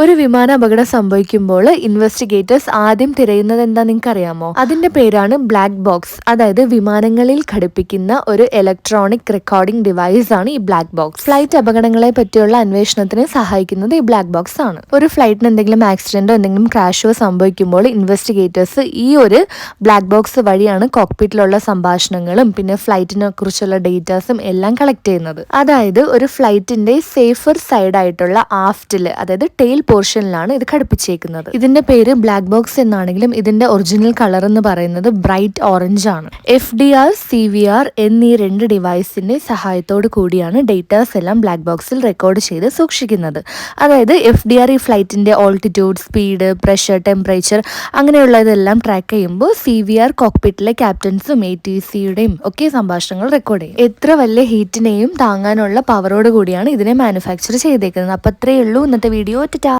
ഒരു വിമാന അപകടം സംഭവിക്കുമ്പോൾ ഇൻവെസ്റ്റിഗേറ്റേഴ്സ് ആദ്യം തിരയുന്നത് എന്താ നിങ്ങൾക്ക് അറിയാമോ? അതിന്റെ പേരാണ് ബ്ലാക്ക് ബോക്സ്. അതായത് വിമാനങ്ങളിൽ ഘടിപ്പിക്കുന്ന ഒരു ഇലക്ട്രോണിക് റെക്കോർഡിംഗ് ഡിവൈസ് ആണ് ഈ ബ്ലാക്ക് ബോക്സ്. ഫ്ലൈറ്റ് അപകടങ്ങളെ പറ്റിയുള്ള അന്വേഷണത്തിന് സഹായിക്കുന്നത് ഈ ബ്ലാക്ക് ബോക്സ് ആണ്. ഒരു ഫ്ലൈറ്റിന് എന്തെങ്കിലും ആക്സിഡന്റോ എന്തെങ്കിലും ക്രാഷോ സംഭവിക്കുമ്പോൾ ഇൻവെസ്റ്റിഗേറ്റേഴ്സ് ഈ ഒരു ബ്ലാക്ക് ബോക്സ് വഴിയാണ് കോക്പിറ്റിലുള്ള സംഭാഷണങ്ങളും പിന്നെ ഫ്ലൈറ്റിനെ കുറിച്ചുള്ള ഡേറ്റാസും എല്ലാം കളക്ട് ചെയ്യുന്നത്. അതായത് ഒരു ഫ്ലൈറ്റിന്റെ സേഫർ സൈഡ് ആയിട്ടുള്ള ആഫ്റ്റില്, അതായത് ടെയിൽ പോർഷനിലാണ് ഇത് ഘടിപ്പിച്ചേക്കുന്നത്. ഇതിന്റെ പേര് ബ്ലാക്ക് ബോക്സ് എന്നാണെങ്കിലും ഇതിന്റെ ഒറിജിനൽ കളർ എന്ന് പറയുന്നത് ബ്രൈറ്റ് ഓറഞ്ച് ആണ്. FDR, CVR എന്നീ രണ്ട് ഡിവൈസിന്റെ സഹായത്തോടു കൂടിയാണ് ഡേറ്റാസ് എല്ലാം ബ്ലാക്ക് ബോക്സിൽ റെക്കോർഡ് ചെയ്ത് സൂക്ഷിക്കുന്നത്. അതായത് FDR ഈ ഫ്ലൈറ്റിന്റെ ഓൾട്ടിറ്റ്യൂഡ്, സ്പീഡ്, പ്രഷർ, ടെമ്പറേച്ചർ അങ്ങനെയുള്ളതെല്ലാം ട്രാക്ക് ചെയ്യുമ്പോൾ CVR കോക്പിറ്റിലെ ക്യാപ്റ്റൻസും ATCയുടെയും ഒക്കെ സംഭാഷണങ്ങൾ റെക്കോർഡ് ചെയ്യും. എത്ര വലിയ ഹീറ്റിനെയും താങ്ങാനുള്ള പവറോട് കൂടിയാണ് ഇതിനെ മാനുഫാക്ചർ ചെയ്തേക്കുന്നത്. അപ്പം അത്രയേ ഉള്ളൂ ഇന്നത്തെ വീഡിയോ.